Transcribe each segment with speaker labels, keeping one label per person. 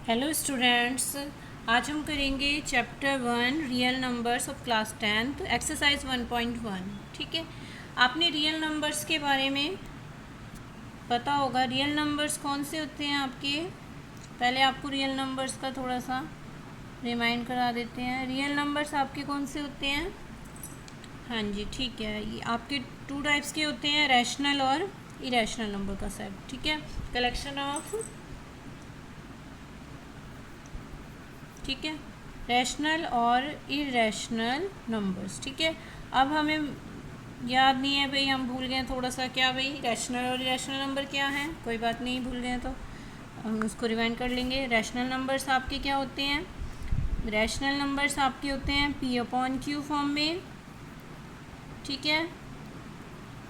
Speaker 1: Hello students, आज हम करेंगे chapter 1 real numbers of class 10th exercise 1.1। ठीक है, आपने रियल नंबर्स के बारे में पता होगा। रियल नंबर्स कौन से होते हैं आपके? पहले आपको रियल नंबर्स का थोड़ा सा रिमाइंड करा देते हैं। रियल नंबर्स आपके कौन से होते हैं? हाँ जी, ठीक है। ये आपके टू टाइप्स के होते हैं, रैशनल और इरेशनल नंबर का सेट। ठीक है, कलेक्शन ऑफ, ठीक है, रैशनल और इरेशनल नंबर्स। ठीक है, अब हमें याद नहीं है भाई, हम भूल गए थोड़ा सा। क्या भाई, रैशनल और इरेशनल नंबर क्या है? कोई बात नहीं, भूल गए तो हम उसको रिवाइंड कर लेंगे। रैशनल नंबर्स आपके क्या होते हैं? रैशनल नंबर्स आपके होते हैं P/Q फॉर्म में। ठीक है,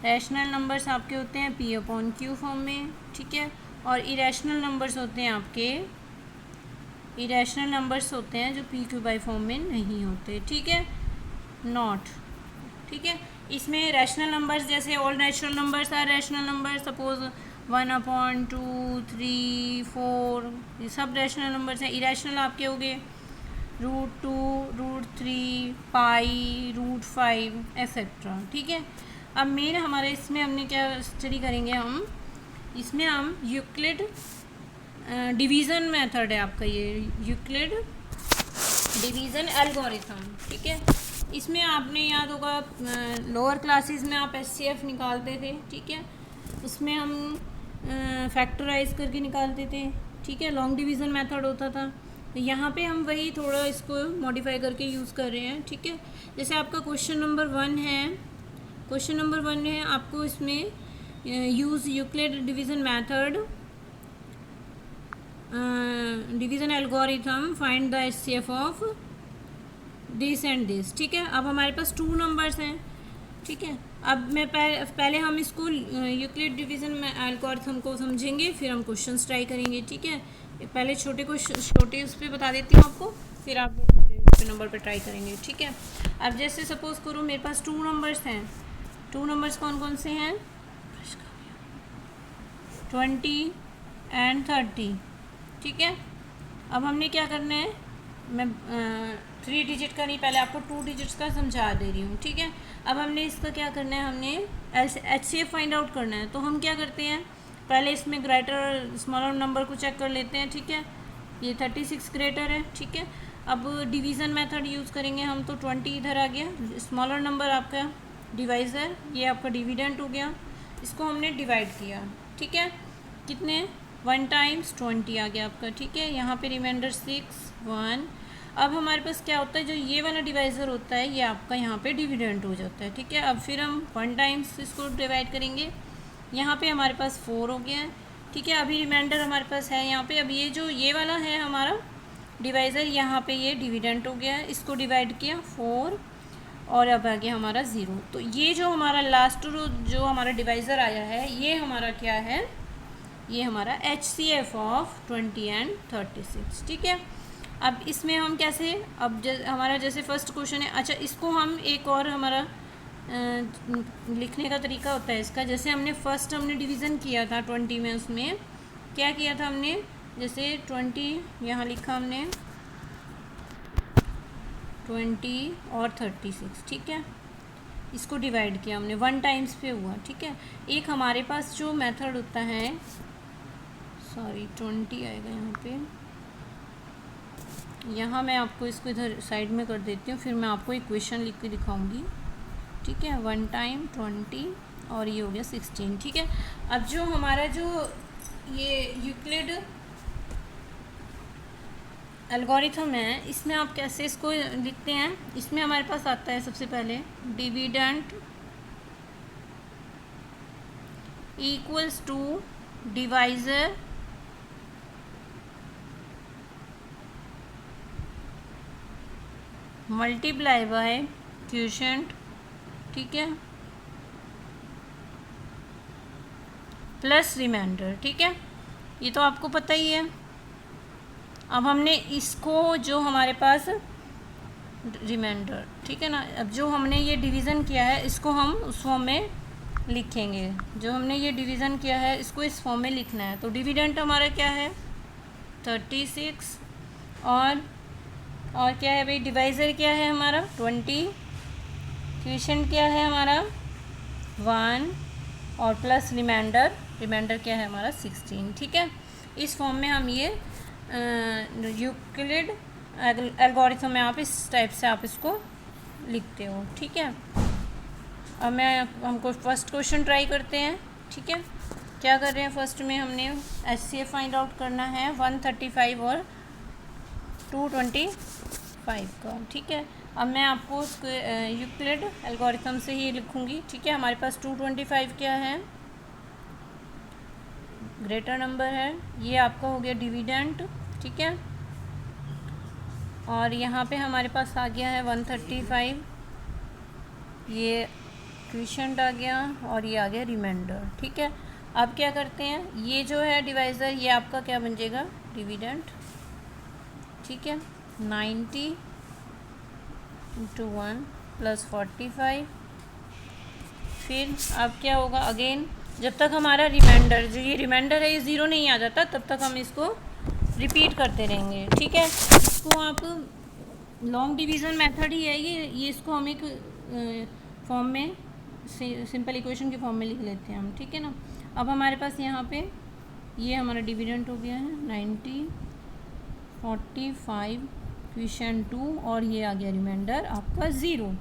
Speaker 1: रैशनल नंबर्स आपके होते हैं P/Q फॉर्म में। ठीक है, और इरेशनल नंबर्स होते हैं आपके, इरेशनल नंबर्स होते हैं जो PQ/बाई फॉर्म में नहीं होते। ठीक है, नॉट। ठीक है, इसमें रैशनल नंबर्स जैसे all natural numbers are rational number. Suppose 1/2, 3, 4, ये सब रैशनल नंबर्स हैं। इरेशनल आपके हो गए √2, √3, पाई, √5 एक्सेट्रा। ठीक है, अब मेन हमारे इसमें हमने क्या स्टडी करेंगे, हम इसमें हम यूक्लिड डिवीज़न मेथड है आपका, ये यूक्लिड डिवीज़न एल्गोरिथम। ठीक है, इसमें आपने याद होगा लोअर क्लासेस में आप SCF निकालते थे। ठीक है, उसमें हम फैक्टराइज करके निकालते थे। ठीक है, लॉन्ग डिवीज़न मेथड होता था। तो यहाँ पे हम वही थोड़ा इसको मॉडिफाई करके यूज़ कर रहे हैं। ठीक है, जैसे आपका क्वेश्चन नंबर 1 है, क्वेश्चन नंबर 1 है, आपको इसमें use Euclid division method, division algorithm, find the SCF of this and this. ठीक है, अब हमारे पास 2 नंबर्स हैं। ठीक है, अब मैं पहले हम इसको यूक्लिड डिवीज़न एल्गोरिथम को समझेंगे, फिर हम क्वेश्चंस ट्राई करेंगे। ठीक है, पहले छोटे उस पर बता देती हूँ आपको, फिर आप बड़े नंबर पे ट्राई करेंगे। ठीक है, अब जैसे सपोज करो मेरे पास 2 नंबर्स हैं। 2 नंबर्स कौन कौन से हैं? 20 एंड 30। ठीक है, अब हमने क्या करना है, मैं 3 डिजिट का नहीं, पहले आपको 2 डिजिट्स का समझा दे रही हूँ। ठीक है, अब हमने इसका क्या करना है, हमने HCF फाइंड आउट करना है। तो हम क्या करते हैं, पहले इसमें ग्रेटर और स्मॉलर नंबर को चेक कर लेते हैं। ठीक है, ये 36 ग्रेटर है। ठीक है, अब डिवीज़न मेथड यूज़ करेंगे हम, तो 20 इधर आ गया, स्मॉलर नंबर आपका डिवाइज़र, ये आपका डिविडेंट हो गया, इसको हमने डिवाइड किया। ठीक है, कितने, 1 टाइम्स 20 आ गया आपका। ठीक है, यहाँ पे रिमाइंडर 6, 1। अब हमारे पास क्या होता है, जो ये वाला डिवाइज़र होता है ये आपका यहाँ पे डिविडेंट हो जाता है। ठीक है, अब फिर हम 1 टाइम्स इसको डिवाइड करेंगे, यहाँ पे हमारे पास 4 हो गया है। ठीक है, अभी रिमाइंडर हमारे पास है यहाँ पे। अब ये जो ये वाला है हमारा डिवाइज़र, यहाँ पे ये डिविडेंट हो गया है, इसको डिवाइड किया 4, और अब आ गया हमारा 0। तो ये जो हमारा लास्ट जो हमारा डिवाइज़र आया है, ये हमारा क्या है, ये हमारा HCF ऑफ 20 एंड 36। ठीक है, अब इसमें हम कैसे, अब हमारा जैसे फर्स्ट क्वेश्चन है, अच्छा इसको हम एक और हमारा लिखने का तरीका होता है इसका। जैसे हमने फर्स्ट हमने डिवीज़न किया था 20 में, उसमें क्या किया था हमने, जैसे 20 यहाँ लिखा हमने, 20 और 36। ठीक है, इसको डिवाइड किया हमने 1 टाइम्स पे हुआ। ठीक है, एक हमारे पास जो मेथड होता है, सॉरी 20 आएगा यहाँ पे, यहाँ मैं आपको इसको इधर साइड में कर देती हूँ, फिर मैं आपको इक्वेशन लिख के दिखाऊंगी। ठीक है, 1 टाइम 20 और ये हो गया 16। ठीक है, अब जो हमारा जो ये यूक्लिड एल्गोरिथम है, इसमें आप कैसे इसको लिखते हैं, इसमें हमारे पास आता है सबसे पहले dividend equals to divisor multiply by quotient. ठीक है, प्लस रिमाइंडर। ठीक है, ये तो आपको पता ही है। अब हमने इसको जो हमारे पास रिमाइंडर, ठीक है ना, अब जो हमने ये डिवीज़न किया है इसको हम उस फॉर्म में लिखेंगे। जो हमने ये डिवीज़न किया है इसको इस फॉर्म में लिखना है। तो डिविडेंट हमारा क्या है, 36 और क्या है भाई, डिवाइज़र क्या है हमारा 20, क्वेश्चन क्या है हमारा 1 और प्लस रिमाइंडर क्या है हमारा 16। ठीक है, इस फॉर्म में हम ये यूक्लिड एल्गोरिथम में आप इस टाइप से आप इसको लिखते हो। ठीक है, अब हमको फर्स्ट क्वेश्चन ट्राई करते हैं। ठीक है, क्या कर रहे हैं, फर्स्ट में हमने HCF फाइंड आउट करना है 135 और 225 का। ठीक है, अब मैं आपको यूक्लिड एल्गोरिथम से ही लिखूंगी। ठीक है, हमारे पास 225 क्या है, ग्रेटर नंबर है, ये आपका हो गया डिविडेंट। ठीक है, और यहाँ पे हमारे पास आ गया है 135, ये क्विशेंट आ गया और ये आ गया रिमाइंडर। ठीक है, अब क्या करते हैं, ये जो है डिवाइज़र ये आपका क्या बन जाएगा, डिविडेंट। ठीक है, 90 × 1 + 45। फिर अब क्या होगा, अगेन जब तक हमारा रिमाइंडर, जो ये रिमाइंडर है ये ज़ीरो नहीं आ जाता तब तक हम इसको रिपीट करते रहेंगे। ठीक है, इसको आप लॉन्ग डिवीज़न मेथड ही है ये इसको हम एक फॉर्म में सिंपल इक्वेशन के फॉर्म में लिख लेते हैं हम। ठीक है ना, अब हमारे पास यहाँ पे ये हमारा डिविडेंट हो गया है 90, 45, क्वेश्चन 2 और ये आ गया रिमाइंडर आपका 0।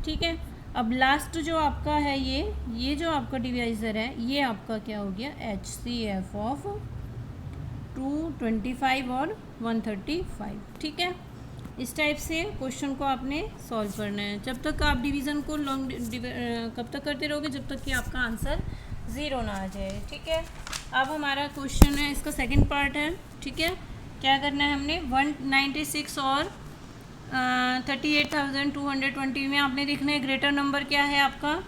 Speaker 1: ठीक है, अब लास्ट जो आपका है ये जो आपका डिवाइज़र है ये आपका क्या हो गया, HCF ऑफ 225 और 135। ठीक है, इस टाइप से क्वेश्चन को आपने सॉल्व करना है। जब तक आप डिवीज़न को कब तक करते रहोगे, जब तक कि आपका आंसर 0 ना आ जाए। ठीक है, अब हमारा क्वेश्चन है, इसका सेकंड पार्ट है। ठीक है, क्या करना है, हमने 196 और 38,220 में आपने देखना है ग्रेटर नंबर क्या है आपका।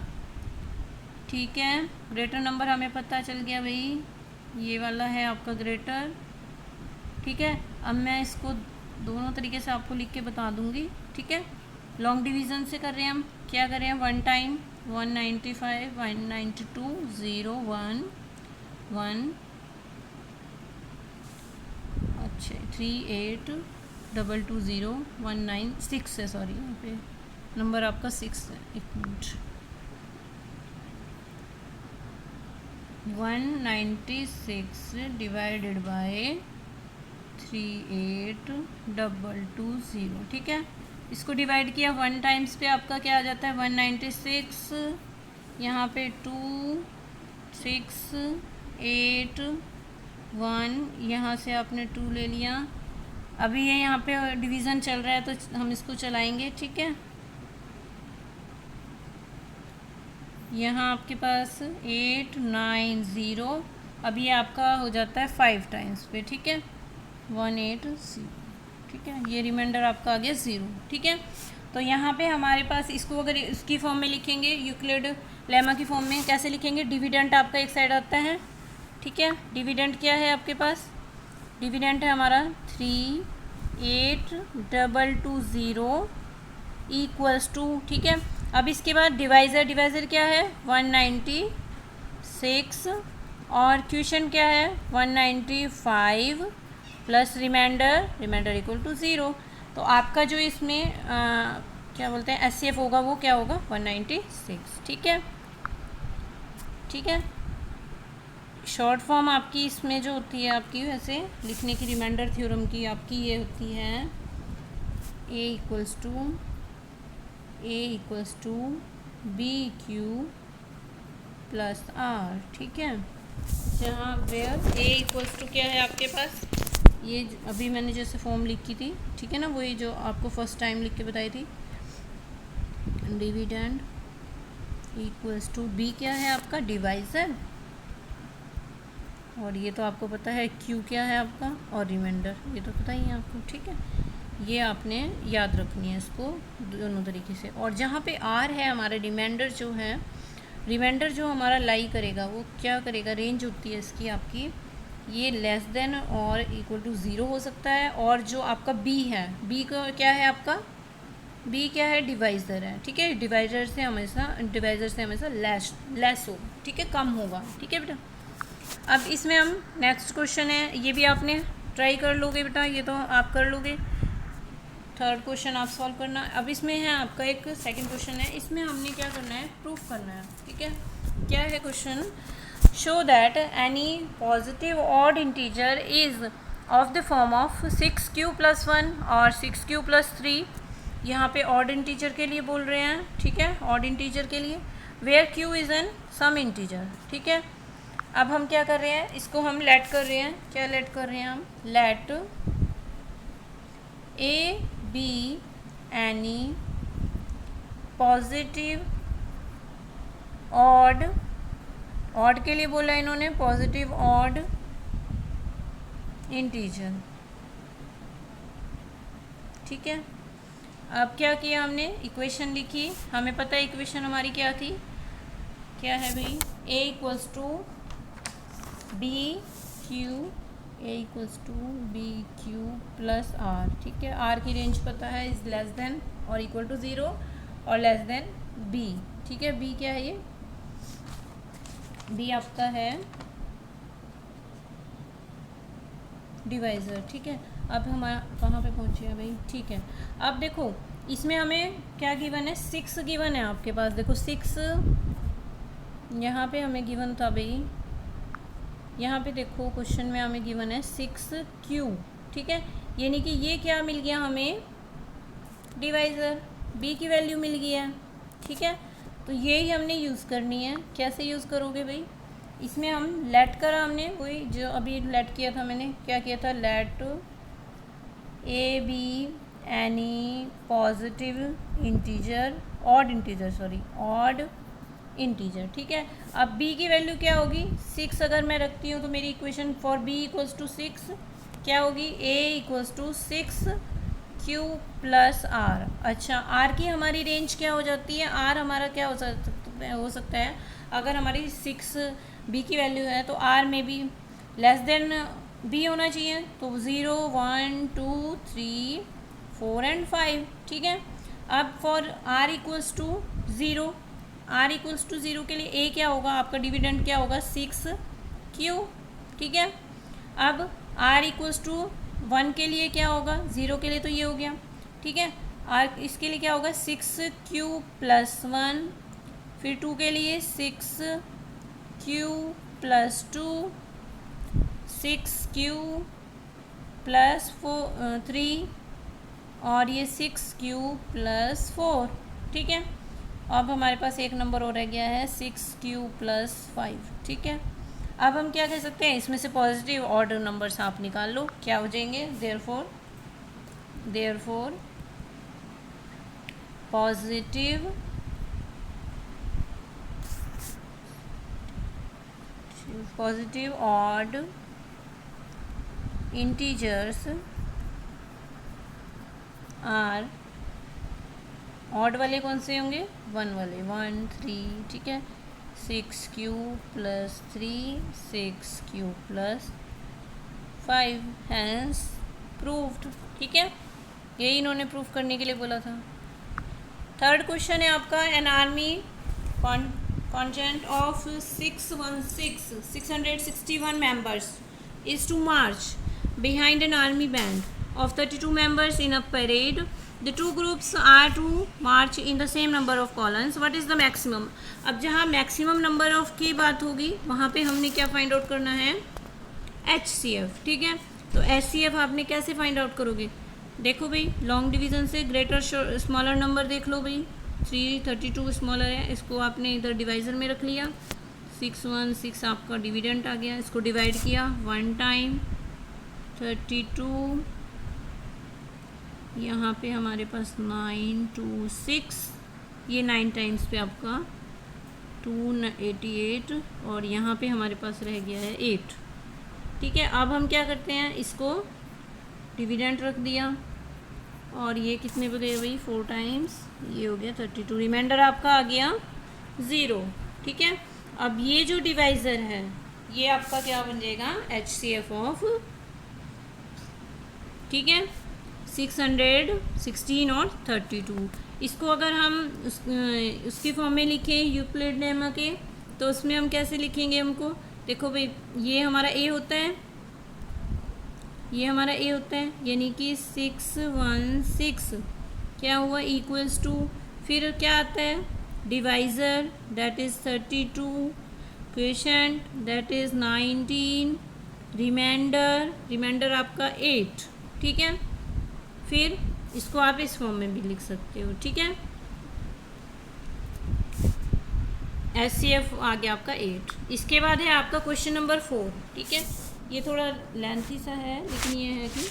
Speaker 1: ठीक है, ग्रेटर नंबर हमें पता चल गया भाई, ये वाला है आपका ग्रेटर। ठीक है, अब मैं इसको दोनों तरीके से आपको लिख के बता दूंगी। ठीक है, लॉन्ग डिवीज़न से कर रहे हैं हम, क्या कर रहे हैं, 1 टाइम 195, 192, 0, 1, 1, अच्छा 38,220, 196 है, सॉरी यहाँ पे नंबर आपका 6 है, एक मिनट, 196 डिवाइडेड बाय 38,220। ठीक है, इसको डिवाइड किया 1 टाइम्स पे आपका क्या आ जाता है 196, यहाँ पे 2, 6, 8, 1, यहाँ से आपने 2 ले लिया। अभी ये यहाँ पे डिवीज़न चल रहा है तो हम इसको चलाएंगे। ठीक है, यहाँ आपके पास 890, अब ये आपका हो जाता है 5 टाइम्स पे। ठीक है, 180। ठीक है, ये रिमाइंडर आपका आ गया 0। ठीक है, तो यहाँ पे हमारे पास इसको अगर इसकी फॉर्म में लिखेंगे, यूक्लिड लेमा की फॉर्म में कैसे लिखेंगे, डिविडेंट आपका एक साइड आता है। ठीक है, डिविडेंट क्या है आपके पास, डिविडेंट है हमारा 38,220 इक्वल्स टू। ठीक है, अब इसके बाद डिवाइज़र क्या है 196 और क्वेश्चन क्या है 195 प्लस रिमाइंडर इक्वल टू 0। तो आपका जो इसमें क्या बोलते हैं HCF होगा वो क्या होगा 196। ठीक है, ठीक है, शॉर्ट फॉर्म आपकी इसमें जो होती है आपकी वैसे लिखने की रिमाइंडर थ्योरम की आपकी ये होती है A equals to BQ plus R। ठीक है, जहाँ वेयर A इक्वल्स टू क्या है आपके पास, ये अभी मैंने जैसे फॉर्म लिखी थी। ठीक है ना, वही जो आपको फर्स्ट टाइम लिख के बताई थी, डिविडेंड इक्वल्स टू B क्या है आपका डिवाइज़र, और ये तो आपको पता है Q क्या है आपका, और रिमाइंडर ये तो पता ही है आपको। ठीक है, ये आपने याद रखनी है इसको दोनों तरीके से। और जहाँ पे R है हमारा रिमाइंडर जो है, रिमाइंडर जो हमारा लाई करेगा वो क्या करेगा, रेंज होती है इसकी आपकी, ये लेस देन और इक्वल टू 0 हो सकता है। और जो आपका B है, B का क्या है आपका, B क्या है डिवाइज़र है। ठीक है, डिवाइज़र से हमेशा लेस हो। ठीक है, कम होगा। ठीक है बेटा, अब इसमें हम नेक्स्ट क्वेश्चन है, ये भी आपने ट्राई कर लोगे बेटा, ये तो आप कर लोगे। थर्ड क्वेश्चन आप सॉल्व करना। अब इसमें है आपका एक सेकंड क्वेश्चन है, इसमें हमने क्या करना है, प्रूफ करना है। ठीक है, क्या है question, show that any positive odd integer is of the form of 6q + 1 और 6q + 3। यहाँ पे ऑड इंटीजर के लिए बोल रहे हैं, ठीक है, ऑड इंटीजर के लिए, where q is an some integer. ठीक है, अब हम क्या कर रहे हैं, इसको हम लेट कर रहे हैं, क्या लेट कर रहे हैं हम, let a be any positive odd, odd के लिए बोला इन्होंने, पॉजिटिव ऑड इंटीजर। ठीक है, अब क्या किया हमने, इक्वेशन लिखी, हमें पता है इक्वेशन हमारी क्या थी, क्या है भाई, a equals to b q, a equals to b q plus r. ठीक है, r की रेंज पता है, इज लेस देन और इक्वल टू 0 और लेस देन b। ठीक है, b क्या है, ये b आपका है डिवाइज़र। ठीक है, अब हमारा कहाँ पे पहुँचे हैं भाई, ठीक है, अब देखो इसमें हमें क्या गिवन है, 6 गिवन है आपके पास, देखो 6 यहाँ पे हमें गिवन था भाई, यहाँ पे देखो क्वेश्चन में हमें गिवन है 6q। ठीक है, यानी कि ये क्या मिल गया हमें, डिवाइज़र, b की वैल्यू मिल गई है। ठीक है, तो यही हमने यूज़ करनी है। कैसे यूज़ करोगे भाई, इसमें हम लेट करा हमने, वही जो अभी लेट किया था मैंने, क्या किया था, let a be any positive integer, odd integer, sorry odd integer. ठीक है, अब b की वैल्यू क्या होगी, 6 अगर मैं रखती हूँ तो मेरी equation for b equals to 6 क्या होगी, a equals to 6q + r। अच्छा, r की हमारी रेंज क्या हो जाती है, r हमारा क्या हो सकता है, अगर हमारी 6 b की वैल्यू है तो r में भी लेस देन b होना चाहिए, तो 0 1 2 3 4 एंड 5। ठीक है, अब for r equals to 0, r equals to 0 के लिए a क्या होगा, आपका डिविडेंड क्या होगा, 6q। ठीक है, अब r इक्वल्स टू 1 के लिए क्या होगा, 0 के लिए तो ये हो गया। ठीक है, r इसके लिए क्या होगा, 6q + 1, फिर 2 के लिए 6q + 2, 6q + 3 और ये 6q + 4। ठीक है, अब हमारे पास एक नंबर और रह गया है 6q + 5। ठीक है, अब हम क्या कह सकते हैं, इसमें से पॉजिटिव ऑर्डर नंबर्स आप निकाल लो, क्या हो जाएंगे, therefore positive odd integers are, odd वाले कौन से होंगे, 1 वाले, 1 3। ठीक है, 6q + 3 6q + 5 हैंस प्रूव्ड। ठीक है, यही इन्होंने प्रूफ करने के लिए बोला था। थर्ड क्वेश्चन है आपका, an army contingent of 661 members is to march behind an army band of 32 members in a parade. The two groups are to march in the same number of columns. What is the maximum? अब जहाँ maximum number of की बात होगी वहाँ पे हमने क्या find out करना है, HCF। ठीक है, तो HCF आपने कैसे फाइंड आउट करोगे, देखो भाई लॉन्ग डिवीज़न से ग्रेटर स्मॉलर नंबर देख लो भाई, 332 स्मॉलर है, इसको आपने इधर डिवाइज़र में रख लिया, 616 आपका डिविडेंट आ गया, इसको डिवाइड किया 1 टाइम 32, यहाँ पे हमारे पास 9 2 6, ये 9 टाइम्स पे आपका 288 और यहाँ पे हमारे पास रह गया है 8। ठीक है, अब हम क्या करते हैं, इसको डिविडेंट रख दिया और ये कितने पे गए भाई, 4 टाइम्स, ये हो गया 32, रिमाइंडर आपका आ गया 0। ठीक है, अब ये जो डिवाइज़र है ये आपका क्या बन जाएगा, HCF ऑफ, ठीक है, 616 और 32। इसको अगर हम उसकी फॉर्म में लिखें यूक्लिड लेमा के, तो उसमें हम कैसे लिखेंगे, हमको देखो भाई ये हमारा A होता है, ये हमारा ए होता है, यानी कि 616 क्या हुआ इक्वल्स टू, फिर क्या आता है divisor that is 32, quotient that is 19, remainder आपका 8, ठीक है। फिर इसको आप इस फॉर्म में भी लिख सकते हो, ठीक है। HCF आ गया आपका 8। इसके बाद है आपका क्वेश्चन नंबर 4, ठीक है। ये थोड़ा लेंथी सा है, लेकिन ये है कि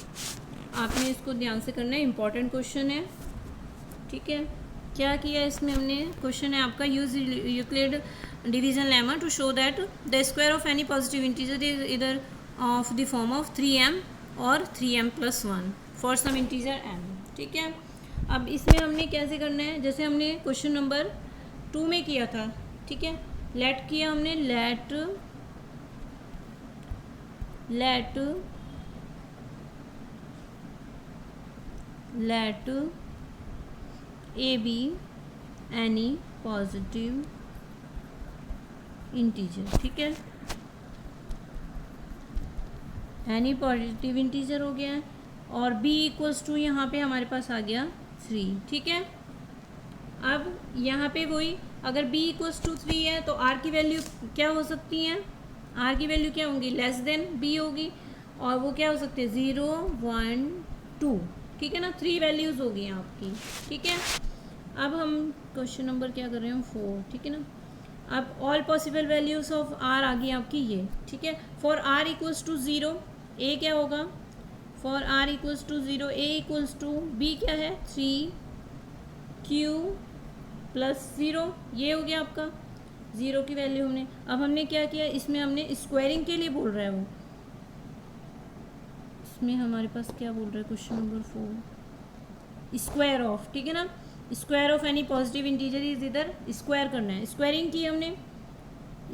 Speaker 1: आपने इसको ध्यान से करना है, इम्पॉर्टेंट क्वेश्चन है, ठीक है। क्या किया इसमें हमने, क्वेश्चन है आपका use Euclid division lemma to show that the square of any positive integer is either of the form of 3m और 3m+1 for some integer m, ठीक है। अब इसमें हमने कैसे करना है, जैसे हमने क्वेश्चन नंबर 2 में किया था, ठीक है। लेट किया हमने, let a be any positive integer, ठीक है। एनी पॉजिटिव इंटीजर हो गया, और b इक्वल्स टू यहाँ पे हमारे पास आ गया 3, ठीक है। अब यहाँ पे वही, अगर b इक्वल्स टू 3 है तो r की वैल्यू क्या हो सकती है, r की वैल्यू क्या होंगी, लेस देन b होगी, और वो क्या हो सकते हैं 0 1 2, ठीक है ना। 3 वैल्यूज़ होगी आपकी, ठीक है। अब हम क्वेश्चन नंबर क्या कर रहे हैं, 4, ठीक है ना। अब all possible values of r आ गई आपकी ये, ठीक है। For r equals to 0 a क्या होगा, for r equals to 0 a equals to b क्या है 3q+0, ये हो गया आपका 0 की वैल्यू हमने। अब हमने क्या किया, इसमें हमने स्क्वायरिंग के लिए बोल रहा है वो, इसमें हमारे पास क्या बोल रहा है क्वेश्चन नंबर 4, स्क्वायर ऑफ, ठीक है ना। Square of any positive integer is इधर स्क्वायर करना है, स्क्वायरिंग की हमने,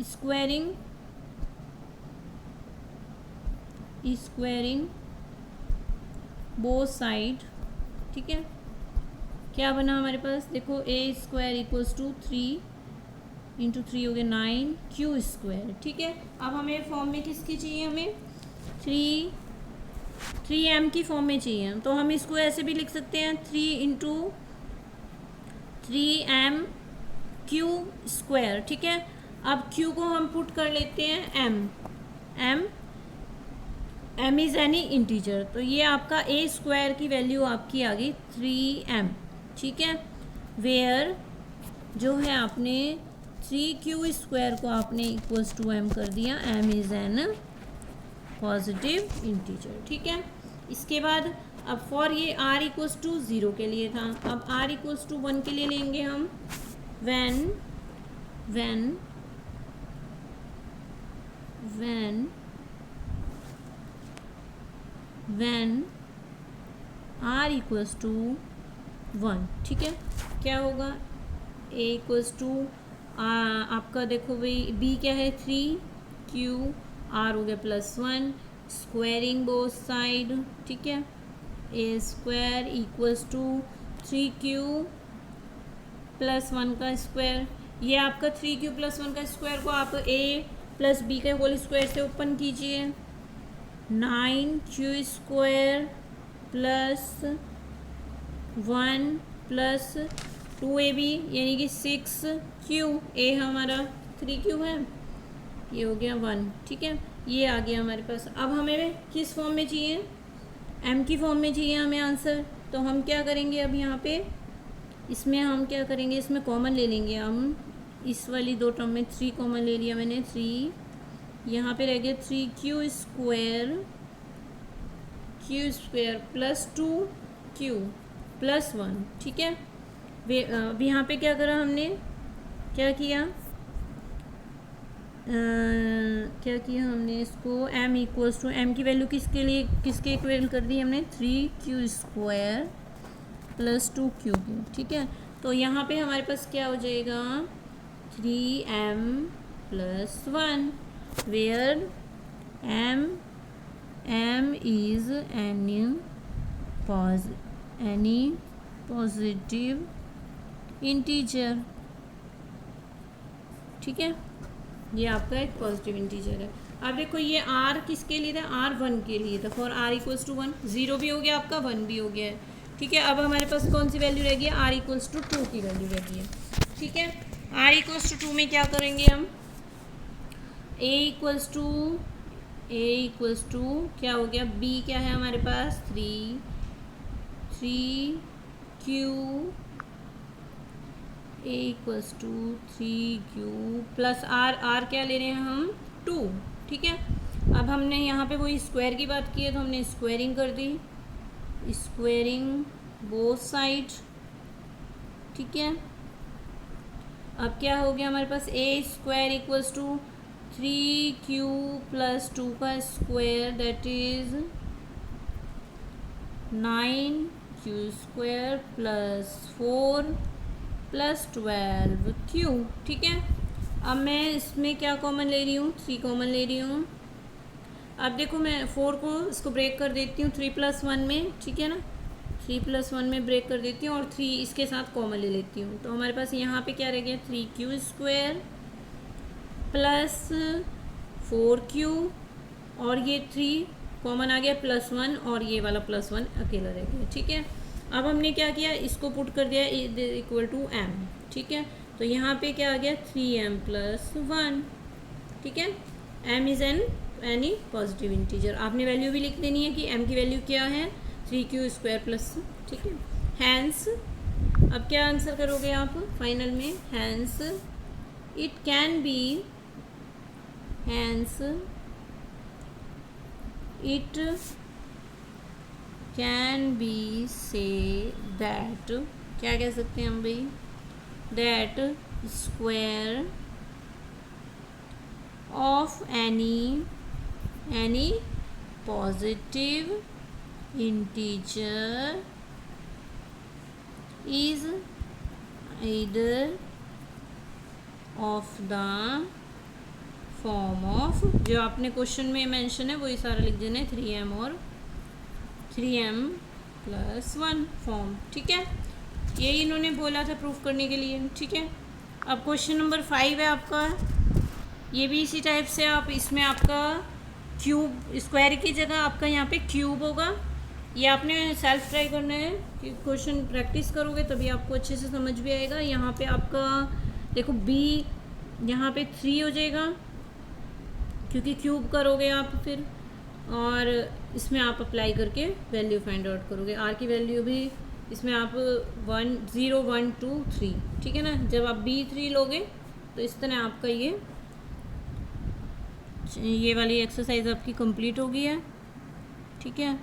Speaker 1: स्क्वायरिंग बोथ साइड, ठीक है। क्या बना हमारे पास, देखो a square equals to 3 into 3 हो गया 9q², ठीक है। अब हमें फॉर्म में किसकी चाहिए, हमें 3m की फॉर्म में चाहिए, तो हम इसको ऐसे भी लिख सकते हैं 3 इंटू 3m², ठीक है। अब q को हम पुट कर लेते हैं m इज़ एनी इंटीजर, तो ये आपका a स्क्वायर की वैल्यू आपकी आ गई 3m, ठीक है। वेयर जो है आपने 3q² को आपने इक्वल्स टू m कर दिया, m is an positive integer, ठीक है। इसके बाद अब फॉर ये r इक्वल्स टू 0 के लिए था, अब r इक्वल्स टू 1 के लिए लेंगे हम, when r इक्वल्स टू 1, ठीक है। क्या होगा, a इक्वल्स टू आपका देखो भाई b क्या है 3q, r हो गया +1, स्क्वायरिंग बोथ साइड, ठीक है। a² इक्वल्स टू 3q+1 का स्क्वायर, ये आपका 3q+1 का स्क्वायर को आप a + b का होल स्क्वायर से ओपन कीजिए, 9q² +1 + 2ab यानी कि 6q, a हमारा 3q है, ये हो गया 1, ठीक है। ये आ गया हमारे पास। अब हमें किस फॉर्म में चाहिए, m की फॉर्म में चाहिए हमें आंसर, तो हम क्या करेंगे, अब यहाँ पे इसमें हम क्या करेंगे, इसमें कॉमन ले लेंगे हम, इस वाली 2 टर्म में 3 कॉमन ले लिया मैंने, 3 यहाँ पे रह गया 3q² +2q+1, ठीक है। अब यहाँ पे क्या करा हमने, क्या किया हमने इसको m इक्वल्स टू, m की वैल्यू किसके लिए, किसके इक्वल कर दी हमने 3q² +2q की, ठीक है। तो यहाँ पे हमारे पास क्या हो जाएगा 3m+1, where m is any positive integer, ठीक है। ये आपका एक पॉजिटिव इंटीजर है। अब देखो ये r किसके लिए था, r1 के लिए था। फॉर r इक्वल्स टू 1, 0 भी हो गया आपका, 1 भी हो गया है। ठीक है, अब हमारे पास कौन सी वैल्यू रहेगी, r इक्वल्स टू 2 की वैल्यू रहेगी है। ठीक है, r इक्वल्स टू 2 में क्या करेंगे हम, a इक्वल्स टू क्या हो गया, b क्या है हमारे पास 3q, a equals to 3q plus r क्या ले रहे हैं हम 2। ठीक है, अब हमने यहाँ पे वही स्क्वायर की बात की है तो हमने स्क्वायरिंग कर दी, स्क्वायरिंग बोथ साइड। ठीक है, अब क्या हो गया हमारे पास, a square equals to 3q plus 2 का square that is 9q square plus 4 plus 12q। ठीक है, अब मैं इसमें क्या कॉमन ले रही हूँ, 3 कॉमन ले रही हूँ। अब देखो मैं 4 को इसको ब्रेक कर देती हूँ 3 + 1 में। ठीक है ना, 3 + 1 में ब्रेक कर देती हूँ और 3 इसके साथ कॉमन ले लेती हूँ। तो हमारे पास यहाँ पे क्या रह गया, 3q स्क्वायर प्लस 4q और ये 3 कॉमन आ गया +1 और ये वाला +1 अकेला रह गया। ठीक है, अब हमने क्या किया, इसको पुट कर दिया इक्वल टू m। ठीक है, तो यहाँ पे क्या आ गया 3m + 1। ठीक है, m is any positive integer. आपने वैल्यू भी लिख देनी है कि m की वैल्यू क्या है, 3q स्क्वायर प्लस। ठीक है, हैंस अब क्या आंसर करोगे आप फाइनल में, hence it can be, hence it can be say that, क्या कह सकते हैं हम भाई, that square of any positive integer is either of the form of, जो आपने क्वेश्चन में मेंशन है वही सारा लिख देना है, 3m और 3m + 1 फॉर्म। ठीक है, यही इन्होंने बोला था प्रूफ करने के लिए। ठीक है, अब क्वेश्चन नंबर 5 है आपका, ये भी इसी टाइप से, आप इसमें आपका क्यूब, स्क्वायर की जगह आपका यहाँ पे क्यूब होगा। ये आपने सेल्फ ट्राई करना है कि क्वेश्चन प्रैक्टिस करोगे तभी आपको अच्छे से समझ भी आएगा। यहाँ पे आपका देखो b यहाँ पे 3 हो जाएगा क्योंकि क्यूब करोगे आप फिर, और इसमें आप अप्लाई करके वैल्यू फाइंड आउट करोगे। r की वैल्यू भी इसमें आप 1 0 1 2 3। ठीक है ना, जब आप b3 लोगे तो इस तरह आपका ये वाली एक्सरसाइज आपकी कंप्लीट हो गई है। ठीक है।